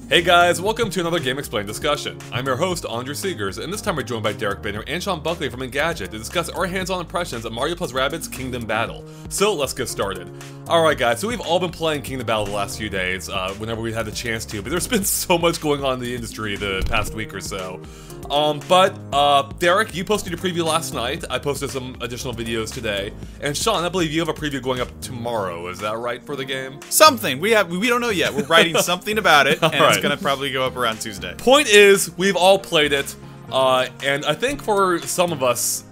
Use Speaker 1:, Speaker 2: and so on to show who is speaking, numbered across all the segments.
Speaker 1: Hey guys, welcome to another GameXplain discussion. I'm your host, Andrew Seegers, and this time we're joined by Derek Bittner and Sean Buckley from Engadget to discuss our hands-on impressions of Mario plus Rabbids Kingdom Battle. So let's get started. Alright guys, so we've all been playing Kingdom Battle the last few days, whenever we had the chance to, but there's been so much going on in the industry the past week or so. Derek, you posted your preview last night, I posted some additional videos today, and Sean, I believe you have a preview going up tomorrow, is that right for the game?
Speaker 2: Something! We don't know yet, we're writing something about it, and it's gonna probably go up around Tuesday.
Speaker 1: Point is, we've all played it, and I think for some of us,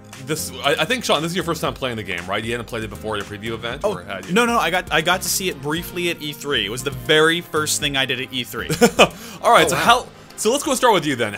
Speaker 1: I think Sean, this is your first time playing the game, right? You hadn't played it before at a preview event, or had you?
Speaker 2: No, I got to see it briefly at E3. It was the very first thing I did at E3.
Speaker 1: All right, so let's go start with you then.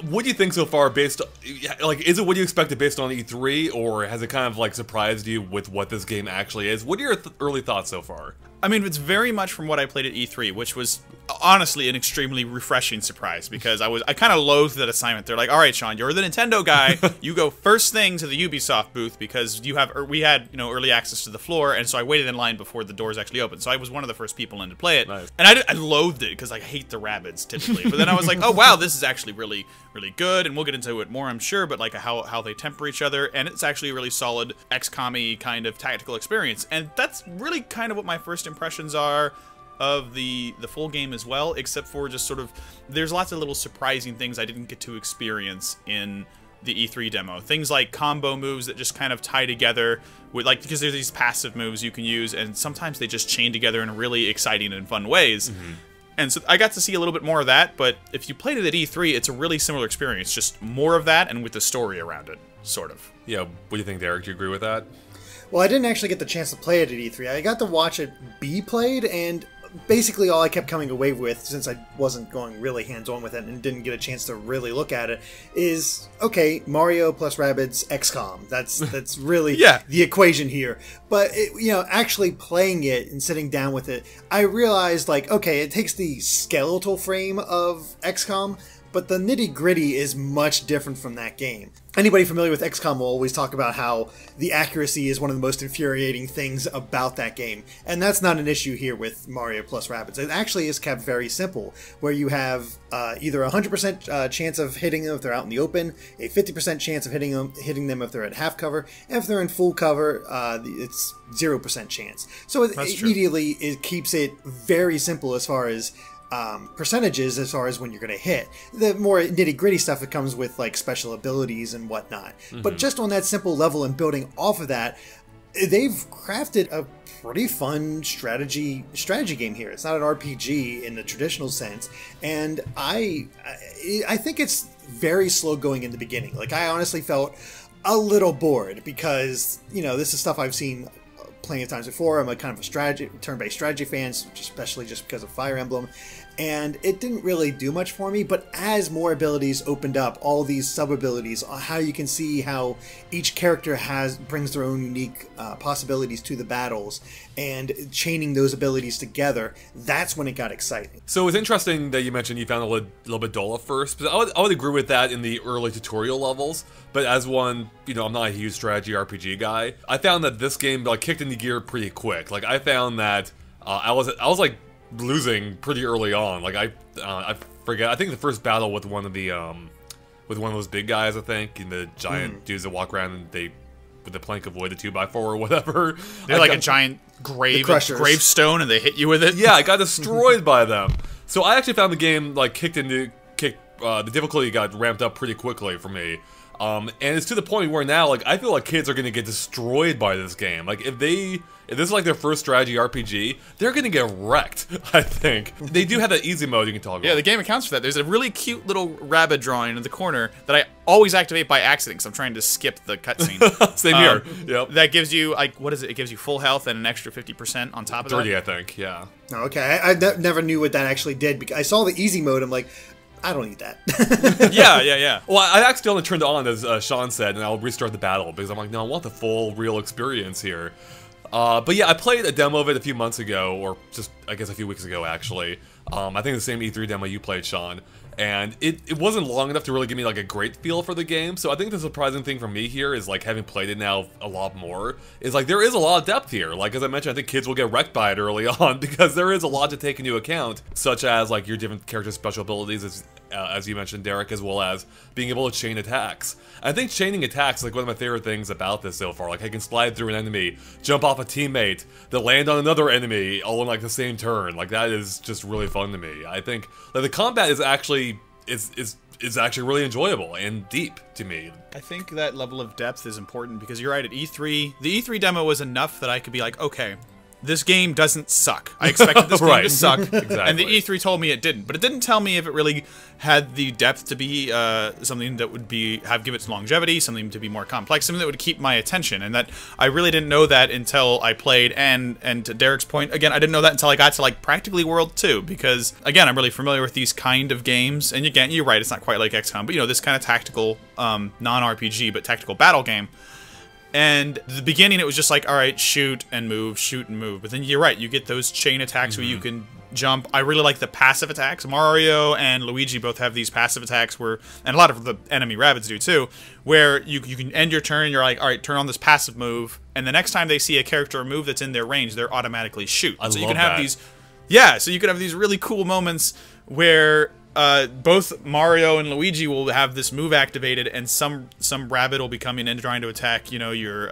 Speaker 1: What do you think so far based, is it what you expected based on E3, or has it kind of like surprised you with what this game actually is? What are your early thoughts so far?
Speaker 2: I mean, it's very much from what I played at E3, which was honestly an extremely refreshing surprise, because I kind of loathed that assignment. They're like, all right, Sean, you're the Nintendo guy. You go first thing to the Ubisoft booth because we had early access to the floor, and so I waited in line before the doors actually opened. So I was one of the first people in to play it.
Speaker 1: Nice.
Speaker 2: And I loathed it because I hate the Rabbids typically. But then I was like, oh wow, this is actually really good, and we'll get into it more, I'm sure, but like how they temper each other, and it's actually a really solid XCOM-y kind of tactical experience. And that's really kind of what my first impressions are of the full game as well, except for just sort of, there's lots of little surprising things I didn't get to experience in the E3 demo. Things like combo moves that just kind of tie together with, because there's these passive moves you can use, and sometimes they just chain together in really exciting and fun ways. Mm-hmm. And so I got to see a little bit more of that, but if you played it at E3, it's a really similar experience, just more of that and with the story around it, sort of.
Speaker 1: Yeah, what do you think, Derek? Do you agree with that?
Speaker 3: Well, I didn't actually get the chance to play it at E3. I got to watch it be played, and basically all I kept coming away with, since I wasn't going really hands-on with it and didn't get a chance to really look at it, is, okay, Mario plus Rabbids XCOM. That's really the equation here. But, actually playing it and sitting down with it, I realized, okay, it takes the skeletal frame of XCOM, but the nitty-gritty is much different from that game. Anybody familiar with XCOM will always talk about how the accuracy is one of the most infuriating things about that game. And that's not an issue here with Mario plus Rabbids. It actually is kept very simple, where you have either a 100% chance of hitting them if they're out in the open, a 50% chance of hitting them if they're at half cover, and if they're in full cover, it's 0% chance. So it keeps it very simple as far as percentages as far as when you're going to hit. The more nitty-gritty stuff, it comes with special abilities and whatnot. Mm-hmm. But just on that simple level and building off of that, they've crafted a pretty fun strategy game here. It's not an RPG in the traditional sense, and I think it's very slow going in the beginning. I honestly felt a little bored because, this is stuff I've seen plenty of times before. I'm a kind of a turn-based strategy fan, especially just because of Fire Emblem, and it didn't really do much for me. But as more abilities opened up, all these sub-abilities, how you can see how each character brings their own unique possibilities to the battles, and chaining those abilities together, that's when it got exciting.
Speaker 1: So it's interesting that you mentioned you found a little bit dull at first, but I would agree with that in the early tutorial levels. But as one, I'm not a huge strategy RPG guy, I found that this game kicked into gear pretty quick. I found that I was losing pretty early on. I forget. I think the first battle with one of those big guys, I think, and the giant dudes that walk around and with the plank of wood, the 2x4 or whatever.
Speaker 2: They're like a giant gravestone, and they hit you with it.
Speaker 1: Yeah, I got destroyed by them. So I actually found the game the difficulty got ramped up pretty quickly for me. And it's to the point where now, I feel like kids are going to get destroyed by this game. If this is their first strategy RPG, they're going to get wrecked, I think. They do have that easy mode you can talk about.
Speaker 2: Yeah, the game accounts for that. There's a really cute little rabbit drawing in the corner that I always activate by accident because I'm trying to skip the cutscene.
Speaker 1: Same here. Yep. That
Speaker 2: gives you, what is it? It gives you full health and an extra 50% on top of that?
Speaker 1: 30, I think, yeah.
Speaker 3: Okay, I never knew what that actually did. Because I saw the easy mode, I'm like, I don't need that.
Speaker 1: Yeah. Well, I accidentally turned it on, as Sean said, and I'll restart the battle, because I'm like, no, I want the full, real experience here. But yeah, I played a demo of it a few months ago, or just, I guess, a few weeks ago, actually. I think the same E3 demo you played, Sean. And it wasn't long enough to really give me, like, a great feel for the game. So I think the surprising thing for me here is, like, having played it now a lot more, is, like, there is a lot of depth here. Like, as I mentioned, I think kids will get wrecked by it early on, because there is a lot to take into account, such as, like, your different character special abilities, as you mentioned, Derek, as well as being able to chain attacks. I think chaining attacks is like one of my favorite things about this so far. Like, I can slide through an enemy, jump off a teammate, then land on another enemy, all in like the same turn. Like, that is just really fun to me. I think like the combat is actually is actually really enjoyable and deep to me.
Speaker 2: I think that level of depth is important because you're right, at E3, the E3 demo was enough that I could be like, okay, this game doesn't suck. I expected this game to suck,
Speaker 1: Exactly.
Speaker 2: And the E3 told me it didn't. But it didn't tell me if it really had the depth to be something that would give its longevity, something to be more complex, something that would keep my attention. And that I really didn't know that until I played. And to Derek's point, again, I didn't know that until I got to like practically World 2, because again, I'm really familiar with these kind of games. And again, you're right, it's not quite like XCOM, but you know, this kind of tactical, non-RPG, but tactical battle game. And at the beginning, it was just like, all right, shoot and move, shoot and move. But then you're right, you get those chain attacks where you can jump. I really like the passive attacks. Mario and Luigi both have these passive attacks where, and a lot of the enemy Rabbids do too, where you can end your turn and you're like, all right, turn on this passive move. And the next time they see a character or move that's in their range, they're automatically shoot.
Speaker 1: I
Speaker 2: so you
Speaker 1: love
Speaker 2: can have
Speaker 1: that.
Speaker 2: these, yeah, so you can have these really cool moments where both Mario and Luigi will have this move activated, and some rabbit will be coming in trying to attack, you know, your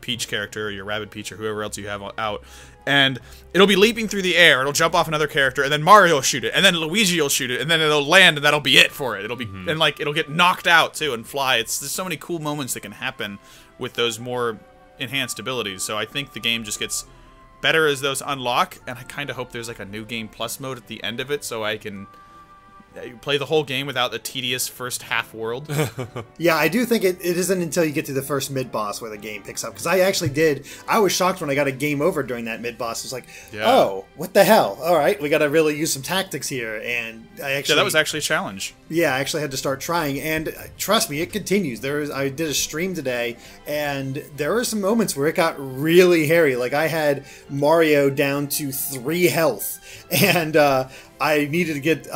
Speaker 2: Peach character, or your Rabbid Peach, or whoever else you have out, and it'll be leaping through the air. It'll jump off another character, and then Mario will shoot it, and then Luigi will shoot it, and then it'll land, and that'll be it for it. It'll be and like it'll get knocked out too and fly. There's so many cool moments that can happen with those more enhanced abilities. So I think the game just gets better as those unlock, and I kind of hope there's like a new game plus mode at the end of it, so I can play the whole game without the tedious first half world.
Speaker 3: Yeah, I do think it isn't until you get to the first mid-boss where the game picks up. Because I was shocked when I got a game over during that mid-boss. It was like, oh, what the hell? All right, we got to really use some tactics here. And I actually...
Speaker 2: Yeah, that was actually a challenge.
Speaker 3: Yeah, I actually had to start trying. And trust me, it continues. I did a stream today, and there were some moments where it got really hairy. Like, I had Mario down to 3 health. And I needed to get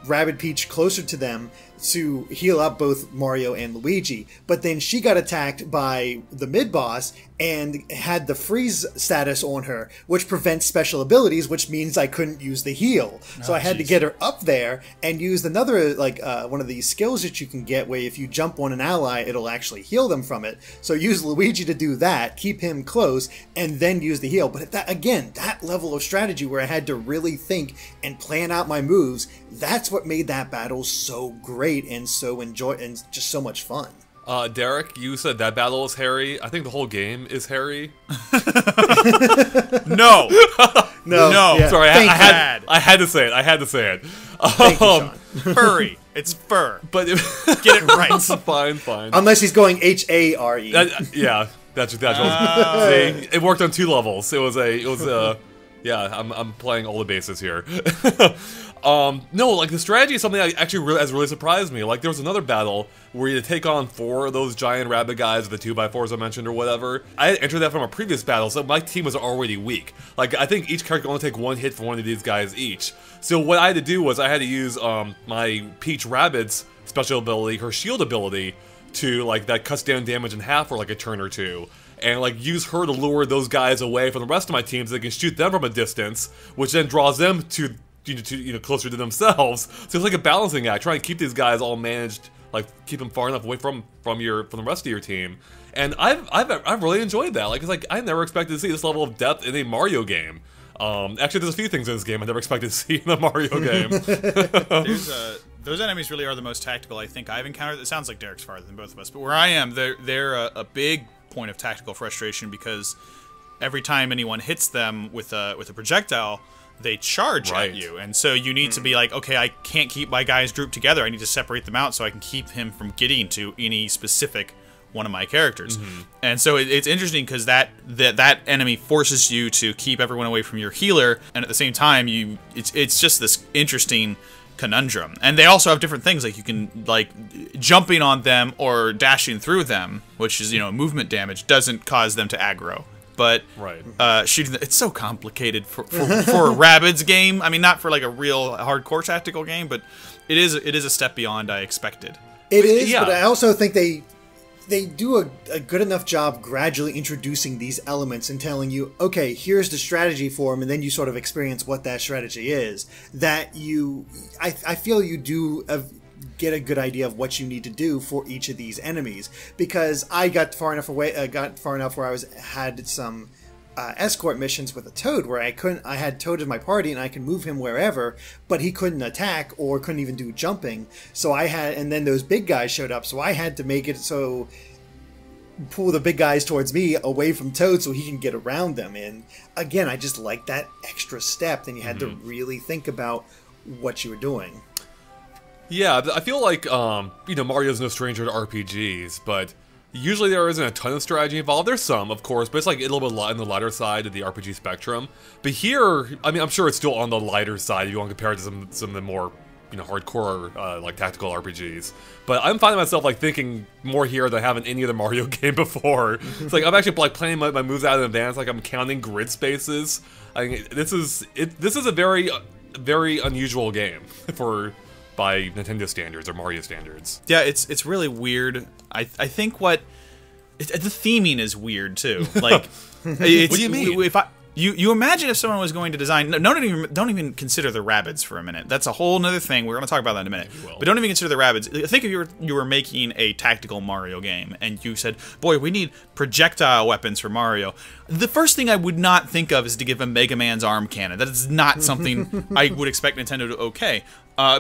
Speaker 3: Rabbid Peach closer to them to heal up both Mario and Luigi, but then she got attacked by the mid-boss and had the freeze status on her, which prevents special abilities, which means I couldn't use the heal. So I had to get her up there and use another, like, one of these skills that you can get where if you jump on an ally, it'll actually heal them from it. So use Luigi to do that, keep him close, and then use the heal. But that level of strategy where I had to really think and plan out my moves, that's what made that battle so great and so and just so much fun.
Speaker 1: Derek, you said that battle was hairy. I think the whole game is hairy.
Speaker 2: No.
Speaker 3: No. Yeah.
Speaker 1: Sorry, I had to say it. I had to say it.
Speaker 3: Thank you, Sean.
Speaker 2: Furry. It's fur.
Speaker 1: But
Speaker 2: Get it right.
Speaker 1: fine.
Speaker 3: Unless he's going Hare.
Speaker 1: Yeah, that's See, it worked on 2 levels. Yeah, I'm playing all the bases here. No, like, the strategy is something that actually has really surprised me. Like, there was another battle where you had to take on 4 of those giant rabbit guys with the 2x4s I mentioned or whatever. I had entered that from a previous battle, so my team was already weak. Like, I think each character could only take 1 hit from one of these guys each. So what I had to do was I had to use my Peach Rabbids special ability, her shield ability, to, like, that cuts down damage in half for, like, a turn or 2. And, like, use her to lure those guys away from the rest of my team so they can shoot them from a distance, which then draws them to closer to themselves. So it's like a balancing act, trying to keep these guys all managed, like, keep them far enough away from the rest of your team. And I've really enjoyed that. Like, it's like I never expected to see this level of depth in a Mario game. Actually, there's a few things in this game I never expected to see in a Mario game.
Speaker 2: Those enemies really are the most tactical I think I've encountered. It sounds like Derek's farther than both of us, but where I am, they're a big point of tactical frustration because every time anyone hits them with a projectile, they charge at you, and so you need to be like, okay, I can't keep my guys grouped together. I need to separate them out so I can keep him from getting to any specific one of my characters. And so it's interesting because that enemy forces you to keep everyone away from your healer, and at the same time, it's just this interesting conundrum. And they also have different things, like you can, like, jumping on them or dashing through them, which is, you know, movement damage, doesn't cause them to aggro. but
Speaker 1: Right.
Speaker 2: shooting it's so complicated for a Rabbids game. I mean, not for like a real hardcore tactical game, but it is a step beyond I expected.
Speaker 3: It is,
Speaker 1: Yeah.
Speaker 3: but I also think they do a good enough job gradually introducing these elements and telling you, okay, here's the strategy for them, and then you sort of experience what that strategy is. That I feel you do get a good idea of what you need to do for each of these enemies, because I got far enough where I had some escort missions with a Toad where I had Toad in my party and I could move him wherever, but he couldn't attack or couldn't even do jumping. So and then those big guys showed up, so I had to make it so pull the big guys towards me away from Toad so he can get around them. And again, I just like that extra step. Then you had to really think about what you were doing.
Speaker 1: Yeah, I feel like, Mario's no stranger to RPGs, but usually there isn't a ton of strategy involved. There's some, of course, but it's like a little bit on the lighter side of the RPG spectrum. But here, I mean, I'm sure it's still on the lighter side if you want to compare it to some of the more, hardcore, like, tactical RPGs. But I'm finding myself, like, thinking more here than I have in any other Mario game before. It's like, I'm actually, like, planning my moves out in advance, like, I'm counting grid spaces. I mean, this is a very, very unusual game by Nintendo standards or Mario standards.
Speaker 2: Yeah, it's really weird. I think the theming is weird too. Like, what
Speaker 1: do you mean?
Speaker 2: If you imagine if someone was going to design, don't even consider the Rabbids for a minute. That's a whole nother thing. We're going to talk about that in a minute. But don't even consider the Rabbids. Think if you were making a tactical Mario game and you said, "Boy, we need projectile weapons for Mario." The first thing I would not think of is to give him Mega Man's arm cannon. That is not something I would expect Nintendo to okay.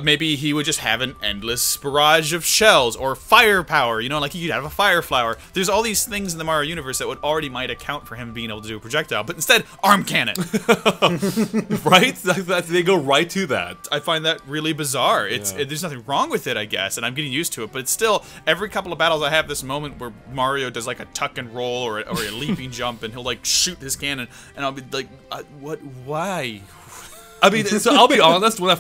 Speaker 2: Maybe he would just have an endless barrage of shells or firepower, like he could have a fire flower. There's all these things in the Mario universe that would already might account for him being able to do a projectile, but instead, arm cannon.
Speaker 1: Right? They go right to that.
Speaker 2: I find that really bizarre. There's nothing wrong with it, I guess, and I'm getting used to it, but it's still, every couple of battles I have this moment where Mario does like a tuck and roll or a leaping jump, and he'll like shoot his cannon, and I'll be like, what, why?
Speaker 1: I mean, so I'll be honest. When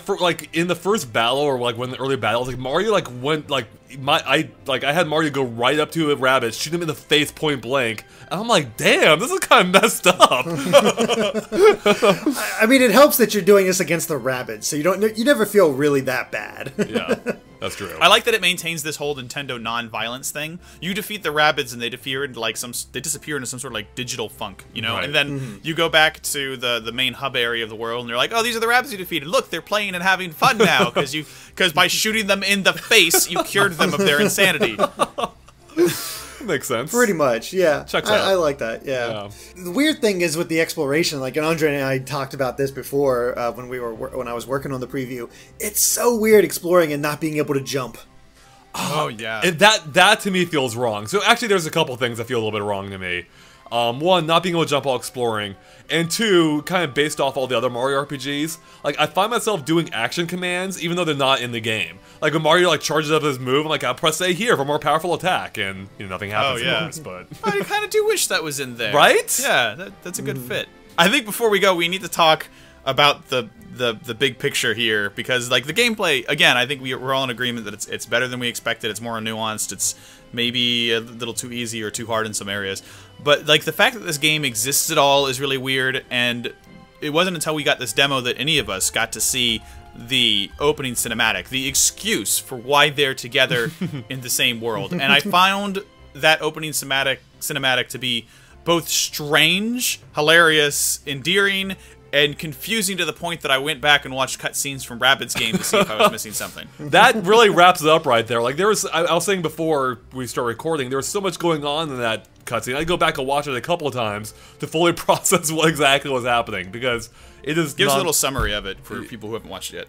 Speaker 1: in the first battle or like when the early battles, like Mario went I had Mario go right up to a rabbit, shoot him in the face point blank, and I'm like, damn, this is kind of messed up.
Speaker 3: I mean, it helps that you're doing this against the Rabbids, so you never feel really that bad.
Speaker 1: Yeah, that's true.
Speaker 2: I like that it maintains this whole Nintendo non-violence thing. You defeat the Rabbids and they disappear into some sort of like digital funk,
Speaker 1: Right.
Speaker 2: And then you go back to the main hub area of the world and they're like, oh, these are the Rabbids you defeated. Look, they're playing and having fun now because by shooting them in the face, you cured them of their insanity.
Speaker 1: Makes sense.
Speaker 3: Pretty much, yeah.
Speaker 1: Checks out.
Speaker 3: I like that, yeah. The weird thing is with the exploration, like, and Andre and I talked about this before when I was working on the preview. It's so weird exploring and not being able to jump.
Speaker 2: Oh yeah.
Speaker 1: And that to me feels wrong. So actually, there's a couple things that feel a little bit wrong to me. One, not being able to jump while exploring, and two, kind of based off all the other Mario RPGs, like, I find myself doing action commands even though they're not in the game. Like, when Mario, like, charges up his move, I'm like, I'll press A here for more powerful attack, and, nothing happens, of course, but...
Speaker 2: I kind of do wish that was in there.
Speaker 1: Right?
Speaker 2: Yeah, that's a good fit. I think before we go, we need to talk about the big picture here, because, like, the gameplay, again, I think we're all in agreement that it's better than we expected, it's more nuanced, it's maybe a little too easy or too hard in some areas. But, like, the fact that this game exists at all is really weird, and it wasn't until we got this demo that any of us got to see the opening cinematic, the excuse for why they're together in the same world. And I found that opening cinematic to be both strange, hilarious, endearing, and confusing to the point that I went back and watched cutscenes from Rabbids game to see if I was missing something.
Speaker 1: That really wraps it up right there. Like, I was saying before we start recording, there was so much going on in that cutscene. I'd go back and watch it a couple of times to fully process what exactly was happening, because it is
Speaker 2: Give us a little summary of it for people who haven't watched it yet.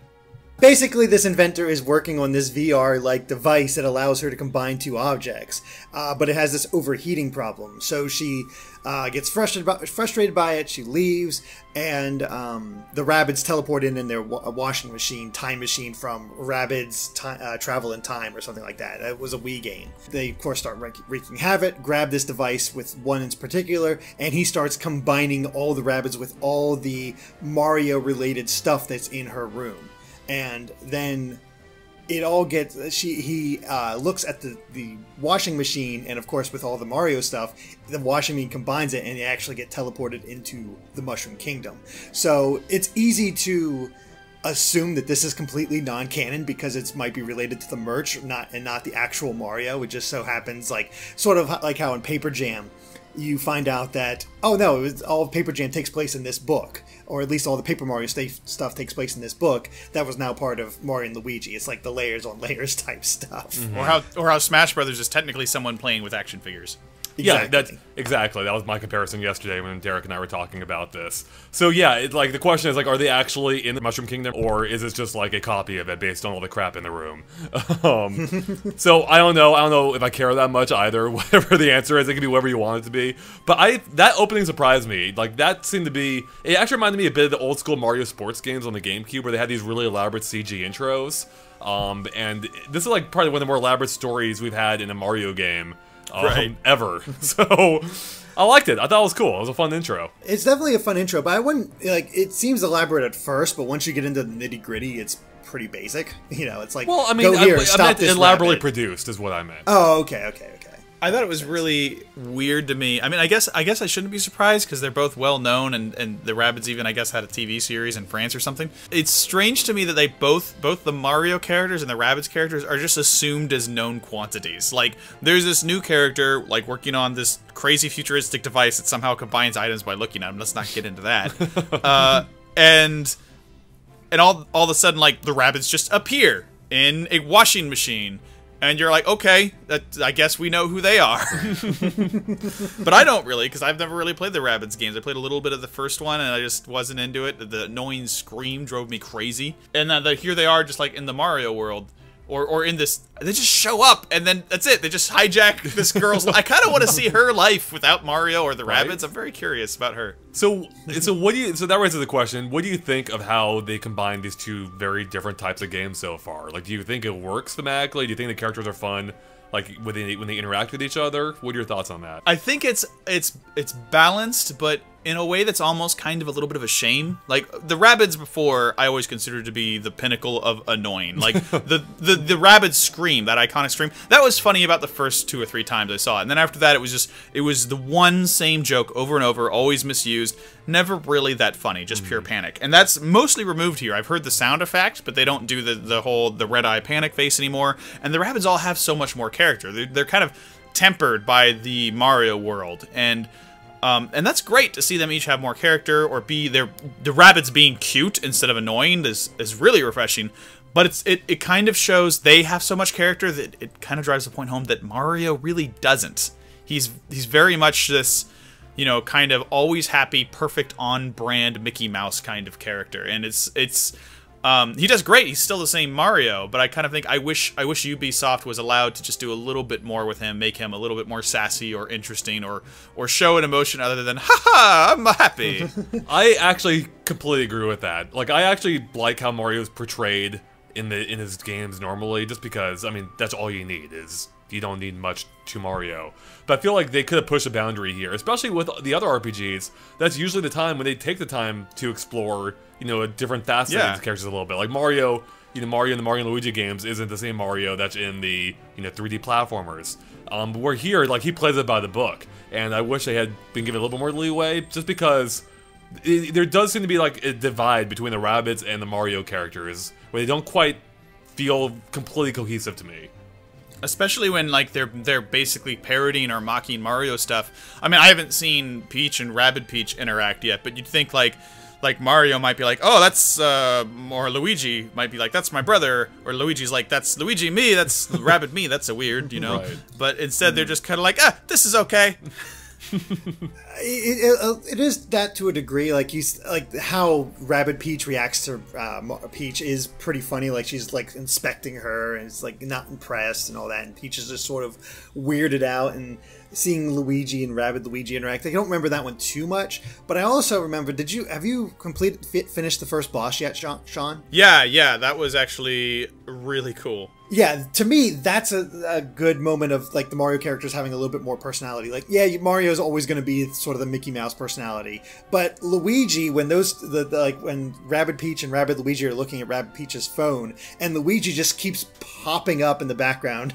Speaker 3: Basically, this inventor is working on this VR-like device that allows her to combine two objects, but it has this overheating problem. So she gets frustrated by it, she leaves, and the Rabbids teleport in their washing machine, time machine from Rabbids Travel in Time or something like that. It was a Wii game. They, of course, start wreaking havoc, grab this device with one in particular, and he starts combining all the Rabbids with all the Mario-related stuff that's in her room. And then it all gets he looks at the washing machine, and of course with all the Mario stuff, the washing machine combines it and they actually get teleported into the Mushroom Kingdom. So it's easy to assume that this is completely non-canon because it might be related to the merch, not the actual Mario. It just so happens, like sort of like how in Paper Jam you find out that, oh no, all of Paper Jam takes place in this book, or at least all the Paper Mario stuff takes place in this book. That was now part of Mario and Luigi. It's like the layers on layers type stuff.
Speaker 2: Mm-hmm. Or how Smash Brothers is technically someone playing with action figures.
Speaker 3: Exactly.
Speaker 1: Yeah, exactly. That was my comparison yesterday when Derek and I were talking about this. So yeah, it's like the question is like, are they actually in the Mushroom Kingdom, or is it just like a copy of it based on all the crap in the room? So I don't know. I don't know if I care that much either. Whatever the answer is, it can be whatever you want it to be. But that opening surprised me. Like that seemed to be. It actually reminded me a bit of the old school Mario sports games on the GameCube, where they had these really elaborate CG intros. And this is like probably one of the more elaborate stories we've had in a Mario game. Ever. So I liked it. I thought it was cool. It was a fun intro.
Speaker 3: It's definitely a fun intro, but I wouldn't like. It seems elaborate at first, but once you get into the nitty gritty, it's pretty basic. You know, it's like,
Speaker 1: well, I mean,
Speaker 3: go here,
Speaker 1: I
Speaker 3: stop
Speaker 1: meant
Speaker 3: this
Speaker 1: elaborately
Speaker 3: rabbit.
Speaker 1: produced is what I meant.
Speaker 3: Oh, okay.
Speaker 2: I thought it was really weird to me. I mean, I guess I shouldn't be surprised because they're both well known, and the Rabbids even, I guess, had a TV series in France or something. It's strange to me that they both the Mario characters and the Rabbids characters are just assumed as known quantities. Like, there's this new character like working on this crazy futuristic device that somehow combines items by looking at them. Let's not get into that. And all of a sudden, like, the Rabbids just appear in a washing machine. And you're like, okay, I guess we know who they are. But I don't really, because I've never really played the Rabbids games. I played a little bit of the first one, and I just wasn't into it. The annoying scream drove me crazy. And then here they are, just like in the Mario world. Or in this, they just show up, and then that's it. They just hijack this girl's. I kind of want to see her life without Mario or the Rabbids. I'm very curious about her.
Speaker 1: So what do you? So that raises the question: what do you think of how they combine these two very different types of games so far? Like, do you think it works thematically? Do you think the characters are fun? Like when they interact with each other? What are your thoughts on that?
Speaker 2: I think it's balanced, but in a way that's almost kind of a little bit of a shame. Like, the Rabbids before, I always considered to be the pinnacle of annoying. Like, the Rabbids scream, that iconic scream, that was funny about the first 2 or 3 times I saw it. And then after that, it was the one same joke over and over, always misused, never really that funny, just pure panic. And that's mostly removed here. I've heard the sound effect, but they don't do the red eye panic face anymore. And the Rabbids all have so much more character. They're kind of tempered by the Mario world, and that's great to see them each have more character, or the Rabbids being cute instead of annoying is really refreshing. But it kind of shows they have so much character that it kind of drives the point home that Mario really doesn't. He's very much this, you know, kind of always happy, perfect on brand Mickey Mouse kind of character, and he does great. He's still the same Mario, but I kind of think I wish Ubisoft was allowed to just do a little bit more with him, make him a little bit more sassy or interesting, or show an emotion other than "haha, I'm happy."
Speaker 1: I actually completely agree with that. Like, I actually like how Mario's portrayed in his games normally, just because, I mean, that's all you need is. You don't need much to Mario. But I feel like they could have pushed a boundary here, especially with the other RPGs. That's usually the time when they take the time to explore, you know, a different facet of the characters a little bit. Like Mario, you know, Mario in the Mario and Luigi games isn't the same Mario that's in the, you know, 3D platformers. But we're here, like, he plays it by the book. And I wish they had been given a little bit more leeway, just because there does seem to be, like, a divide between the Rabbids and the Mario characters, where they don't quite feel completely cohesive to me.
Speaker 2: Especially when, like, they're basically parodying or mocking Mario stuff. I mean, I haven't seen Peach and Rabbid Peach interact yet, but you'd think, like Mario might be like, oh, that's, or Luigi might be like, that's my brother, or Luigi's like, that's Luigi me, that's Rabbid me, that's a weird, you know? Right. But instead they're just kind of like, this is okay.
Speaker 3: It is that to a degree. Like how Rabbid Peach reacts to Peach is pretty funny. Like, she's like inspecting her and it's like not impressed and all that, and Peach is just sort of weirded out. And seeing Luigi and Rabbid Luigi interact, I don't remember that one too much, but I also remember. Have you finished the first boss yet, Sean?
Speaker 2: Yeah, that was actually really cool.
Speaker 3: Yeah, to me, that's a good moment of like the Mario characters having a little bit more personality. Like, yeah, Mario's always going to be sort of the Mickey Mouse personality, but Luigi, when when Rabbid Peach and Rabbid Luigi are looking at Rabbid Peach's phone, and Luigi just keeps popping up in the background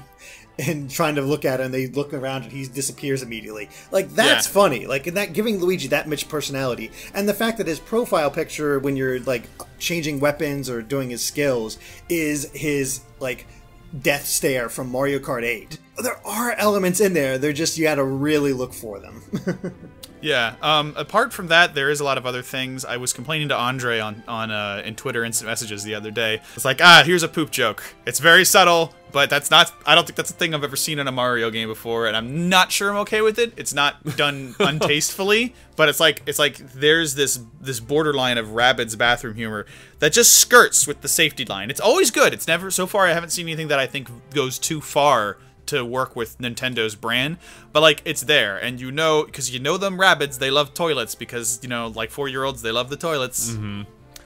Speaker 3: and trying to look at it, and they look around and he disappears immediately. Like, that's funny. Like, and that giving Luigi that much personality, and the fact that his profile picture when you're like changing weapons or doing his skills is his like death stare from Mario Kart 8. There are elements in there. They're just, you gotta really look for them.
Speaker 2: Yeah. Apart from that, there is a lot of other things. I was complaining to Andre in Twitter instant messages the other day. It's like, here's a poop joke. It's very subtle, but that's not. I don't think that's a thing I've ever seen in a Mario game before, and I'm not sure I'm okay with it. It's not done untastefully, but it's like there's this borderline of Rabbids bathroom humor that just skirts with the safety line. It's always good. It's never, so far I haven't seen anything that I think goes too far to work with Nintendo's brand, but like, it's there, and you know, because you know them Rabbids, they love toilets, because, you know, like 4-year-olds, they love the toilets.
Speaker 1: Mm-hmm.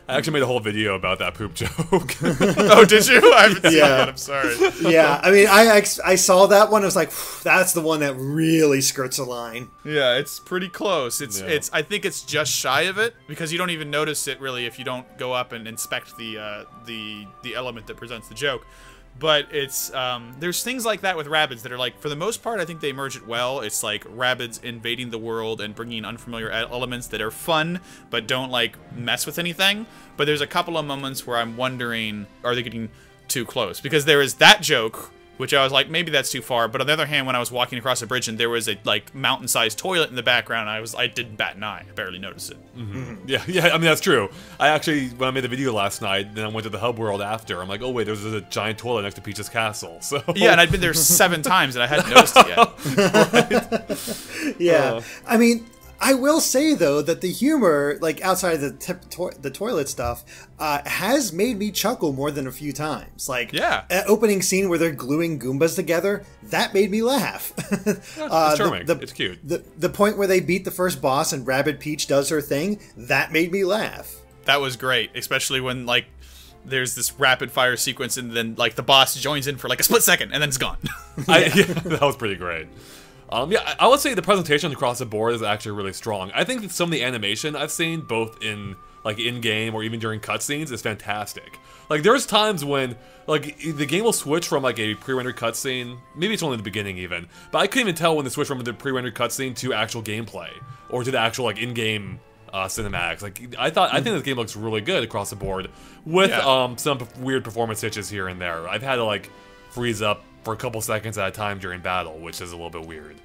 Speaker 1: I actually made a whole video about that poop joke.
Speaker 2: Oh, did you? I haven't seen that. I'm sorry.
Speaker 3: Yeah, I mean, I saw that one. I was like, that's the one that really skirts a line.
Speaker 2: Yeah, it's pretty close. It's. I think it's just shy of it, because you don't even notice it really if you don't go up and inspect the element that presents the joke. But it's there's things like that with Rabbids that are like, for the most part, I think they merge it well. It's like Rabbids invading the world and bringing unfamiliar elements that are fun but don't like mess with anything. But there's a couple of moments where I'm wondering, are they getting too close? Because there is that joke, which I was like, maybe that's too far. But on the other hand, when I was walking across a bridge and there was a like mountain-sized toilet in the background, I didn't bat an eye. I barely noticed it.
Speaker 1: Mm-hmm. Yeah. I mean, that's true. I actually, when I made the video last night, then I went to the hub world after. I'm like, oh wait, there's a giant toilet next to Peach's castle. So
Speaker 2: yeah, and I'd been there 7 times and I hadn't noticed it
Speaker 3: yet. Yeah, I mean, I will say though that the humor, like outside of the toilet stuff, has made me chuckle more than a few times. Like, that opening scene where they're gluing Goombas together, that made me laugh.
Speaker 1: It's charming. It's cute.
Speaker 3: The point where they beat the first boss and Rabbid Peach does her thing, that made me laugh.
Speaker 2: That was great, especially when like there's this rapid fire sequence and then like the boss joins in for like a split second and then it's gone.
Speaker 1: That was pretty great. Yeah, I would say the presentation across the board is actually really strong. I think that some of the animation I've seen, both in like in-game or even during cutscenes, is fantastic. Like, there's times when like the game will switch from like a pre-rendered cutscene, maybe it's only the beginning even, but I couldn't even tell when they switched from the pre-rendered cutscene to actual gameplay or to the actual like in-game cinematics. Like, I think this game looks really good across the board with some weird performance hitches here and there. I've had to like freeze up for a couple seconds at a time during battle, which is a little bit weird.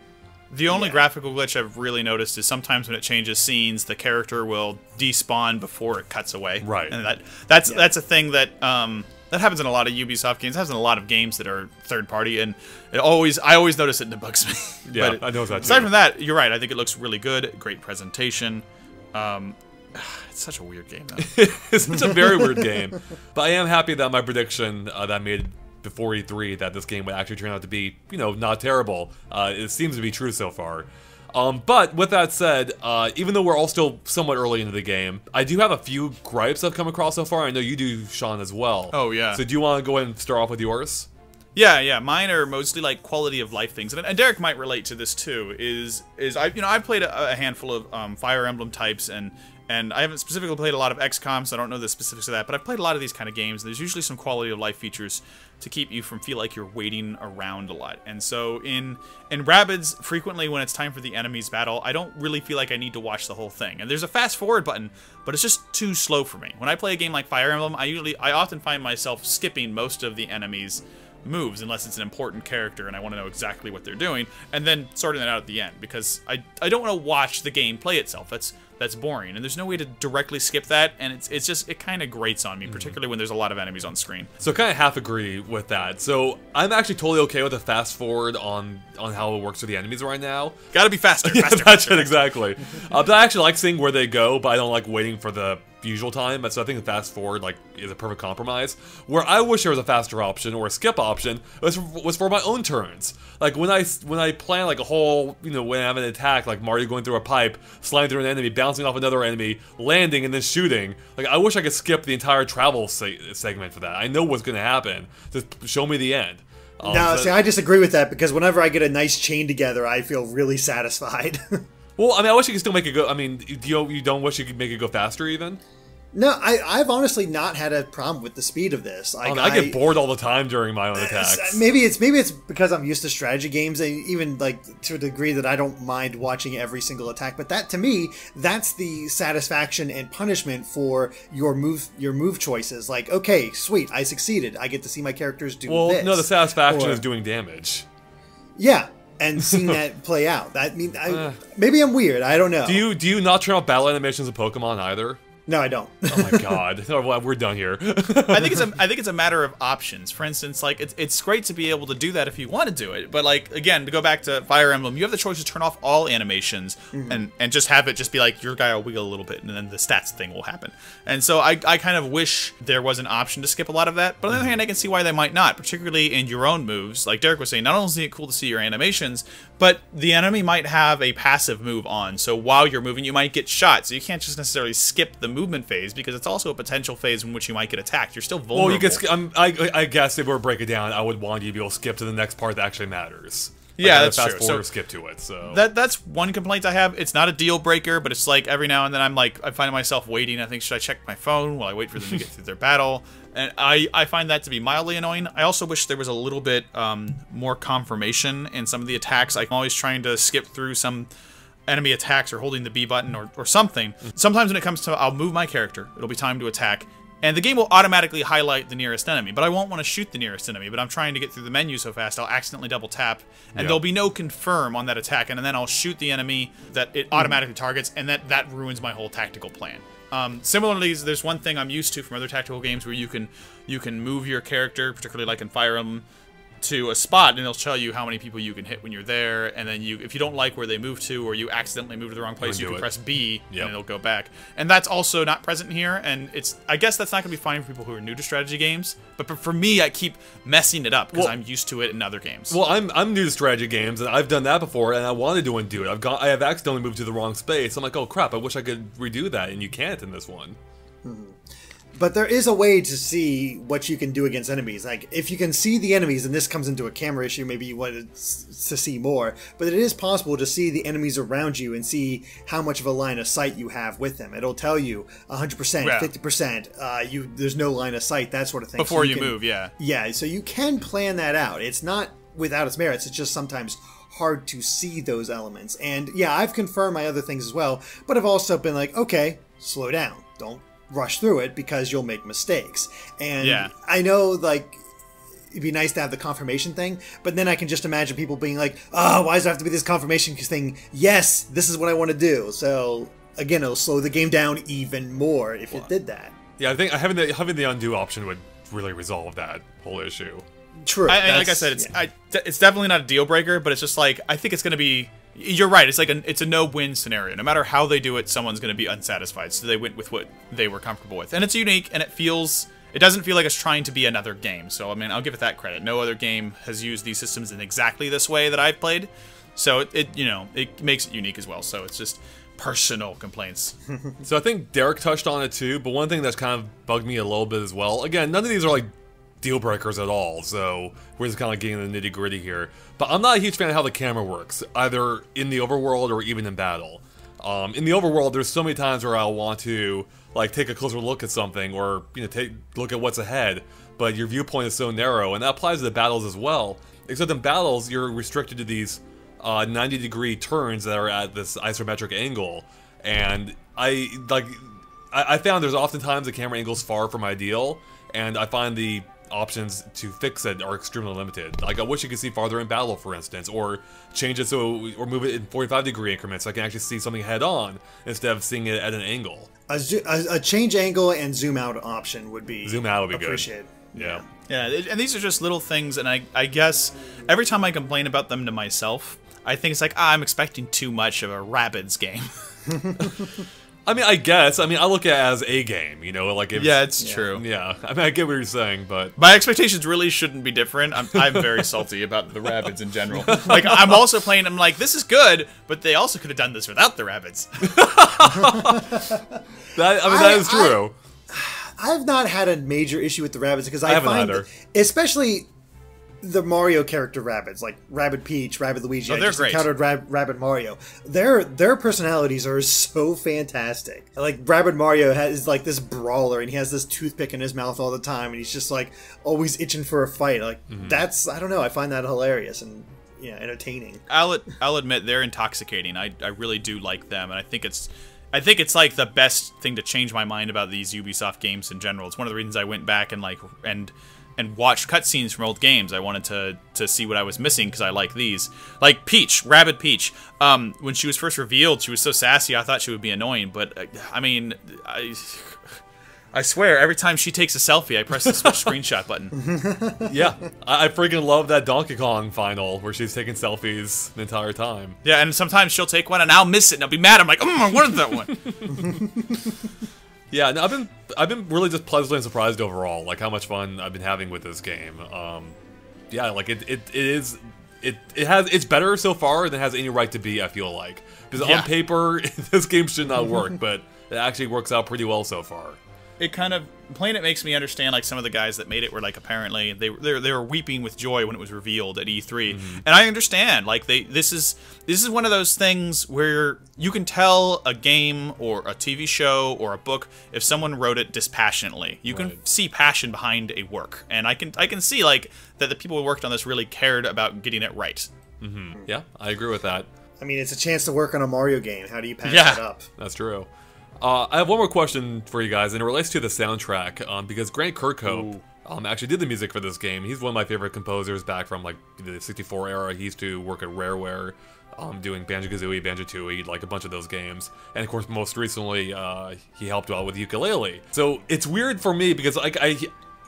Speaker 2: The only graphical glitch I've really noticed is sometimes when it changes scenes, the character will despawn before it cuts away.
Speaker 1: Right.
Speaker 2: And that's a thing that that happens in a lot of Ubisoft games. It happens in a lot of games that are third party, and I always notice it and it bugs me.
Speaker 1: Yeah, I know that too.
Speaker 2: Aside from that, you're right. I think it looks really good. Great presentation. It's such a weird game, though.
Speaker 1: It's a very weird game. But I am happy that my prediction that I made before E3 that this game would actually turn out to be, you know, not terrible. It seems to be true so far. But with that said, even though we're all still somewhat early into the game, I do have a few gripes I've come across so far. I know you do, Sean, as well.
Speaker 2: Oh, yeah.
Speaker 1: So do you want to go ahead and start off with yours?
Speaker 2: Yeah. Mine are mostly like quality of life things, and Derek might relate to this too. I've played a handful of Fire Emblem types, and I haven't specifically played a lot of XCOM, so I don't know the specifics of that, but I've played a lot of these kind of games, and there's usually some quality of life features to keep you from feel like you're waiting around a lot. And so in Rabbids, frequently when it's time for the enemies battle, I don't really feel like I need to watch the whole thing. And there's a fast forward button, but it's just too slow for me. When I play a game like Fire Emblem, I often find myself skipping most of the enemies' moves unless it's an important character and I want to know exactly what they're doing, and then sorting it out at the end, because I don't want to watch the game play itself. That's boring, and there's no way to directly skip that, and it's just, it kind of grates on me, particularly when there's a lot of enemies on screen.
Speaker 1: So kind of half agree with that. So I'm actually totally okay with a fast forward on how it works for the enemies right now.
Speaker 2: Gotta be faster,
Speaker 1: That's it, exactly. But I actually like seeing where they go, but I don't like waiting for the usual time, so I think the fast forward like is a perfect compromise. Where I wish there was a faster option or a skip option was for my own turns. Like when I plan like a whole, you know, when I have an attack, like Mario going through a pipe, sliding through an enemy, bouncing off another enemy, landing and then shooting. Like I wish I could skip the entire travel segment for that. I know what's going to happen. Just show me the end.
Speaker 3: No, see, I disagree with that because whenever I get a nice chain together, I feel really satisfied.
Speaker 1: Well, I mean, I wish you could still make it go. I mean, you don't wish you could make it go faster even?
Speaker 3: No, I've honestly not had a problem with the speed of this. Like,
Speaker 1: I get bored all the time during my own attacks.
Speaker 3: Maybe it's because I'm used to strategy games, and even like to a degree that I don't mind watching every single attack. But that to me, that's the satisfaction and punishment for your move choices. Like, okay, sweet, I succeeded. I get to see my characters do this.
Speaker 1: Well, no, the satisfaction is doing damage.
Speaker 3: Yeah. And seeing that play out. Maybe I'm weird. I don't know.
Speaker 1: Do you not turn off battle animations in Pokemon either?
Speaker 3: No, I don't.
Speaker 1: Oh my god. Oh, we're done here.
Speaker 2: I think it's a matter of options. For instance, like it's great to be able to do that if you want to do it, but like again, to go back to Fire Emblem, you have the choice to turn off all animations and just have it just be like your guy will wiggle a little bit and then the stats thing will happen. And so I kind of wish there was an option to skip a lot of that, but on the other hand, I can see why they might not, particularly in your own moves. Like Derek was saying, not only is it cool to see your animations, but the enemy might have a passive move on, so while you're moving, you might get shot, so you can't just necessarily skip the movement phase because it's also a potential phase in which you might get attacked. You're still vulnerable.
Speaker 1: Well, you can. I guess if we were to break it down, I would want you to be able to skip to the next part that actually matters. Like,
Speaker 2: yeah, that's
Speaker 1: fast
Speaker 2: true.
Speaker 1: Forward
Speaker 2: So
Speaker 1: or skip to it. So
Speaker 2: that's one complaint I have. It's not a deal breaker, but it's like every now and then I find myself waiting. I think, should I check my phone while I wait for them to get through their battle? And I find that to be mildly annoying. I also wish there was a little bit more confirmation in some of the attacks. I'm always trying to skip through some enemy attacks or holding the B button or something. Sometimes when it comes to I'll move my character, it'll be time to attack, and the game will automatically highlight the nearest enemy, but I won't want to shoot the nearest enemy, but I'm trying to get through the menu so fast I'll accidentally double tap, and there'll be no confirm on that attack, and then I'll shoot the enemy that it automatically targets, and that ruins my whole tactical plan. Similarly, there's one thing I'm used to from other tactical games where you can move your character, particularly like in Fire Emblem, to a spot, and it'll tell you how many people you can hit when you're there, and then if you don't like where they move to, or you accidentally move to the wrong place, you can press B, and it'll go back. And that's also not present here, and I guess that's not going to be fine for people who are new to strategy games, but for me, I keep messing it up, because I'm used to it in other games.
Speaker 1: Well, I'm new to strategy games, and I've done that before, and I wanted to undo it. I have accidentally moved to the wrong space. I'm like, oh crap, I wish I could redo that, and you can't in this one.
Speaker 3: But there is a way to see what you can do against enemies. Like, if you can see the enemies, and this comes into a camera issue, maybe you wanted to see more, but it is possible to see the enemies around you and see how much of a line of sight you have with them. It'll tell you 100%, 50%, there's no line of sight, that sort of thing.
Speaker 2: Before you move, yeah.
Speaker 3: Yeah, so you can plan that out. It's not without its merits, it's just sometimes hard to see those elements. And yeah, I've confirmed my other things as well, but I've also been like, okay, slow down. Don't rush through it because you'll make mistakes. And I know, like, it'd be nice to have the confirmation thing, but then I can just imagine people being like, oh, why does there have to be this confirmation thing? Yes, this is what I want to do. So again, it'll slow the game down even more if it did that.
Speaker 1: Yeah, I think having the undo option would really resolve that whole issue.
Speaker 3: True.
Speaker 2: Like I said, it's definitely not a deal breaker, but it's just like, I think it's going to be. You're right. It's like it's a no-win scenario. No matter how they do it, someone's going to be unsatisfied. So they went with what they were comfortable with, and it's unique, and it doesn't feel like it's trying to be another game. So I mean, I'll give it that credit. No other game has used these systems in exactly this way that I've played. So it makes it unique as well. So it's just personal complaints.
Speaker 1: So I think Derek touched on it too, but one thing that's kind of bugged me a little bit as well. Again, none of these are like deal breakers at all, so we're just kind of getting the nitty gritty here. But I'm not a huge fan of how the camera works, either in the overworld or even in battle. In the overworld, there's so many times where I'll want to like take a closer look at something, or look at what's ahead, but your viewpoint is so narrow, and that applies to the battles as well. Except in battles, you're restricted to these 90-degree turns that are at this isometric angle, and I found there's oftentimes the camera angle's far from ideal, and I find the options to fix it are extremely limited. Like, I wish you could see farther in battle, for instance, or change it or move it in 45-degree increments so I can actually see something head on instead of seeing it at an angle.
Speaker 3: A change angle and zoom out option would be appreciated.
Speaker 1: Good.
Speaker 2: Yeah, and these are just little things, and I guess every time I complain about them to myself, I think it's like, I'm expecting too much of a Rabbids game.
Speaker 1: I mean, I guess. I mean, I look at it as a game, you know, like
Speaker 2: Yeah, it's true.
Speaker 1: Yeah, I mean, I get what you're saying, but
Speaker 2: My expectations really shouldn't be different. I'm very salty about the Rabbids in general. Like, I'm also playing, I'm like, this is good, but they also could have done this without the Rabbids.
Speaker 1: That is true.
Speaker 3: I've not had a major issue with the Rabbids because I
Speaker 1: haven't
Speaker 3: find,
Speaker 1: either.
Speaker 3: especially the Mario character Rabbids, like Rabbid Peach, Rabbid Luigi.
Speaker 2: Oh,
Speaker 3: I
Speaker 2: they're
Speaker 3: just
Speaker 2: great.
Speaker 3: encountered Rabbid Mario. Their personalities are so fantastic. Like Rabbid Mario is like this brawler, and he has this toothpick in his mouth all the time, and he's just like always itching for a fight. Like that's, I don't know, I find that hilarious and entertaining.
Speaker 2: I'll admit they're intoxicating. I really do like them, and I think it's like the best thing to change my mind about these Ubisoft games in general. It's one of the reasons I went back and watched cutscenes from old games. I wanted to see what I was missing because I like these. Like Peach, Rabbid Peach. When she was first revealed, she was so sassy. I thought she would be annoying, but I mean, I swear every time she takes a selfie, I press the switch screenshot button.
Speaker 1: Yeah, I freaking love that Donkey Kong final where she's taking selfies the entire time.
Speaker 2: Yeah, and sometimes she'll take one and I'll miss it and I'll be mad. I'm like, I wanted that one.
Speaker 1: Yeah, no, I've been really just pleasantly surprised overall, like how much fun I've been having with this game. Yeah, like it's better so far than it has any right to be. I feel like because
Speaker 2: Yeah.
Speaker 1: on paper this game should not work, but it actually works out pretty well so far.
Speaker 2: It kind of playing it makes me understand like some of the guys that made it were like apparently they were weeping with joy when it was revealed at E3, and I understand like this is one of those things where you can tell a game or a TV show or a book if someone wrote it dispassionately. You can see passion behind a work, and I can see like that the people who worked on this really cared about getting it right.
Speaker 1: Yeah, I agree with that.
Speaker 3: I mean, it's a chance to work on a Mario game. How do you pass
Speaker 2: Yeah.
Speaker 3: that up?
Speaker 1: That's true. I have one more question for you guys, and it relates to the soundtrack, because Grant Kirkhope actually did the music for this game. He's one of my favorite composers back from like the 64 era. He used to work at Rareware, doing Banjo-Kazooie, Banjo-Tooie, like a bunch of those games. And of course, most recently, he helped out with Yooka-Laylee. So it's weird for me because like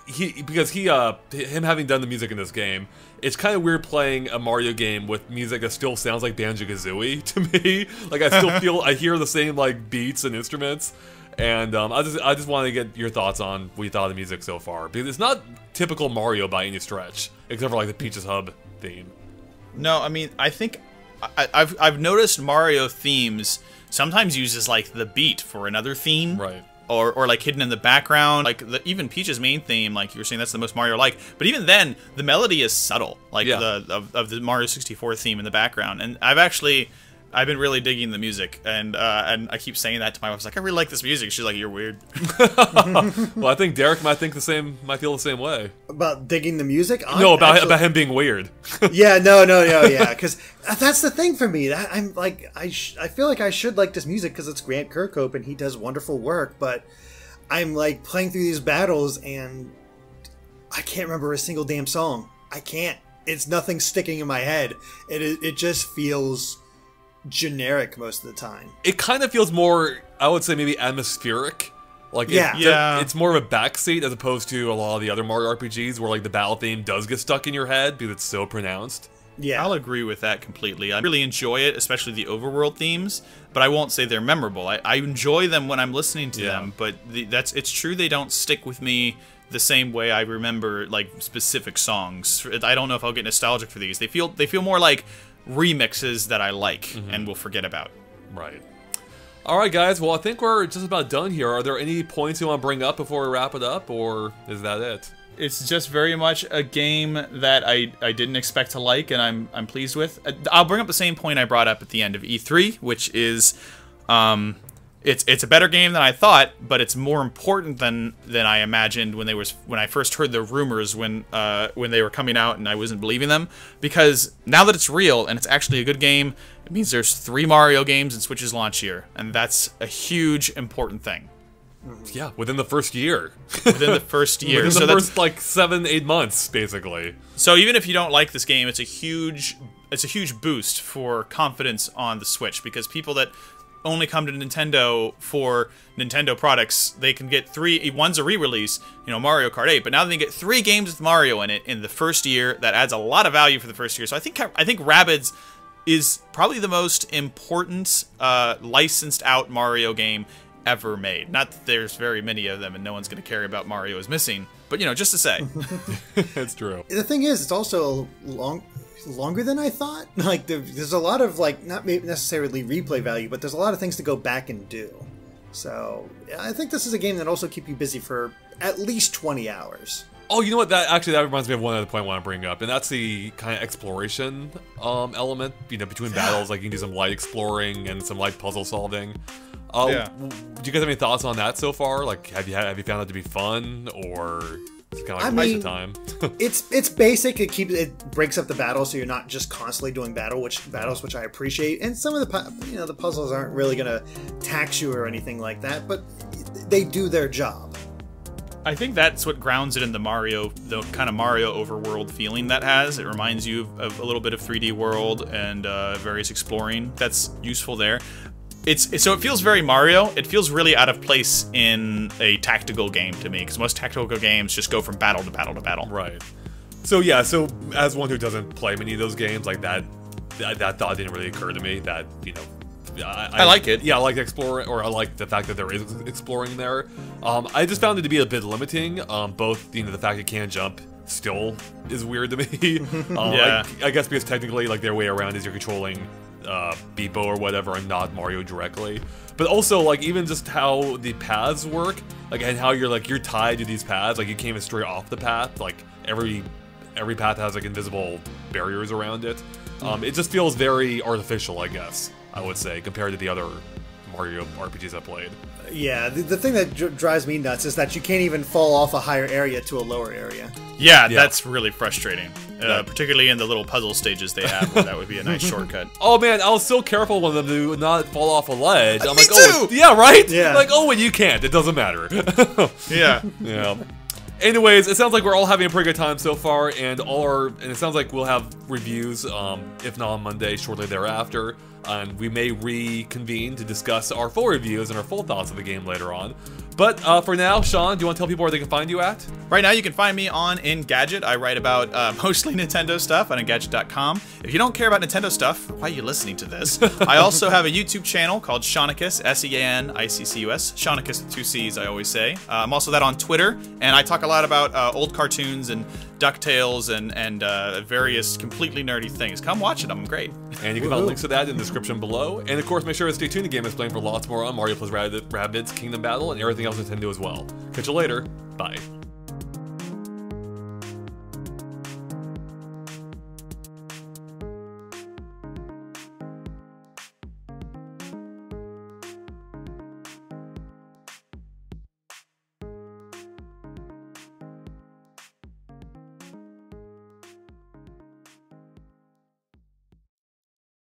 Speaker 1: him having done the music in this game, it's kind of weird playing a Mario game with music that still sounds like Banjo-Kazooie to me. Like I still feel, I hear the same like beats and instruments, and I just want to get your thoughts on what you thought of the music so far, because it's not typical Mario by any stretch, except for like the Peach's Hub theme.
Speaker 2: No, I mean I think I've noticed Mario themes sometimes uses like the beat for another theme,
Speaker 1: Right.
Speaker 2: Or like hidden in the background, like even Peach's main theme, like you were saying, that's the most Mario-like. But even then, the melody is subtle, like of the Mario 64 theme in the background. And I've been really digging the music, and I keep saying that to my wife. I was like, I really like this music. She's like, you're weird.
Speaker 1: Well, I think Derek might feel the same way.
Speaker 3: About digging the music?
Speaker 1: No, about him being weird.
Speaker 3: Yeah, no, yeah, because that's the thing for me. I'm like, I feel like I should like this music because it's Grant Kirkhope and he does wonderful work, but I'm like playing through these battles and I can't remember a single damn song. I can't. It's nothing sticking in my head. It just feels generic most of the time.
Speaker 1: It kind of feels more, I would say, maybe atmospheric. Like it's more of a backseat as opposed to a lot of the other Mario RPGs where like the battle theme does get stuck in your head because it's so pronounced.
Speaker 3: Yeah,
Speaker 2: I'll agree with that completely. I really enjoy it, especially the overworld themes, but I won't say they're memorable. I enjoy them when I'm listening to them, but it's true they don't stick with me the same way I remember like specific songs. I don't know if I'll get nostalgic for these. They feel more like remixes that I like and will forget about.
Speaker 1: Right. All right, guys. Well, I think we're just about done here. Are there any points you want to bring up before we wrap it up, or is that it?
Speaker 2: It's just very much a game that I didn't expect to like, and I'm pleased with. I'll bring up the same point I brought up at the end of E3, which is it's a better game than I thought, but it's more important than I imagined when I first heard the rumors when they were coming out and I wasn't believing them. Because now that it's real and it's actually a good game, it means there's 3 Mario games in Switch's launch year, and that's a huge important thing.
Speaker 1: Yeah, within the first year.
Speaker 2: Within the first year.
Speaker 1: Within the first like 7-8 months, basically.
Speaker 2: So even if you don't like this game, it's a huge boost for confidence on the Switch, because people that only come to Nintendo for Nintendo products, they can get 3. One's a re-release, Mario Kart 8, but now they can get 3 games with Mario in it in the first year. That adds a lot of value for the first year. So I think Rabbids is probably the most important licensed out Mario game ever made. Not that there's very many of them and no one's going to care about Mario is missing, but you know, just to say.
Speaker 1: It's true.
Speaker 3: The thing is, it's also longer than I thought. Like, there's a lot of, like, not necessarily replay value, but there's a lot of things to go back and do. So, I think this is a game that also keep you busy for at least 20 hours.
Speaker 1: Oh, you know what? That reminds me of one other point I want to bring up, and that's the kind of exploration element. You know, between battles, like you can do some light exploring and some light puzzle solving. Do you guys have any thoughts on that so far? Like, have you found it to be fun, or it's kind of like a waste of time?
Speaker 3: it's basic. It breaks up the battle, so you're not just constantly doing battles, which I appreciate. And some of the the puzzles aren't really gonna tax you or anything like that, but they do their job.
Speaker 2: I think that's what grounds it in the kind of Mario Overworld feeling that has. It reminds you of a little bit of 3D World and various exploring that's useful there. So it feels very Mario. It feels really out of place in a tactical game to me, because most tactical games just go from battle to battle to battle.
Speaker 1: Right. So yeah, so as one who doesn't play many of those games, like that thought didn't really occur to me. That, you know, I
Speaker 2: like it.
Speaker 1: Yeah, I like exploring, or I like the fact that there is exploring there. I just found it to be a bit limiting. Both, you know, the fact it can't jump still is weird to me.
Speaker 2: Yeah.
Speaker 1: I guess because technically, like, their way around is you're controlling Beepo or whatever, and not Mario directly. But also, like, even just how the paths work, like, and how you're tied to these paths. Like, you can't even stray off the path. Like, every path has like invisible barriers around it. It just feels very artificial, I guess, I would say, compared to the other Mario RPGs I played.
Speaker 3: Yeah, the thing that drives me nuts is that you can't even fall off a higher area to a lower area.
Speaker 2: Yeah, that's really frustrating. Particularly in the little puzzle stages they have, where that would be a nice shortcut.
Speaker 1: Oh man, I was so careful with them to not fall off a ledge. I'm like,
Speaker 2: too!
Speaker 1: oh, yeah, right?
Speaker 3: Yeah.
Speaker 1: Like, oh, and you can't. It doesn't matter.
Speaker 2: Yeah.
Speaker 1: Yeah. Anyways, it sounds like we're all having a pretty good time so far, and it sounds like we'll have reviews, if not on Monday, shortly thereafter. And we may reconvene to discuss our full reviews and our full thoughts of the game later on. But for now, Sean, do you want to tell people where they can find you at?
Speaker 2: Right now, you can find me on Engadget. I write about mostly Nintendo stuff on Engadget.com. If you don't care about Nintendo stuff, why are you listening to this? I also have a YouTube channel called Seanicus, S-E-A-N-I-C-C-U-S. Seanicus with 2 C's, I always say. I'm also that on Twitter, and I talk a lot about old cartoons and DuckTales and various completely nerdy things. Come watch it, I'm great.
Speaker 1: And you can find links to that in the description below. And of course, make sure to stay tuned to GameXplain for lots more on Mario plus Rabbids, Kingdom Battle, and everything else Nintendo as well. Catch you later. Bye.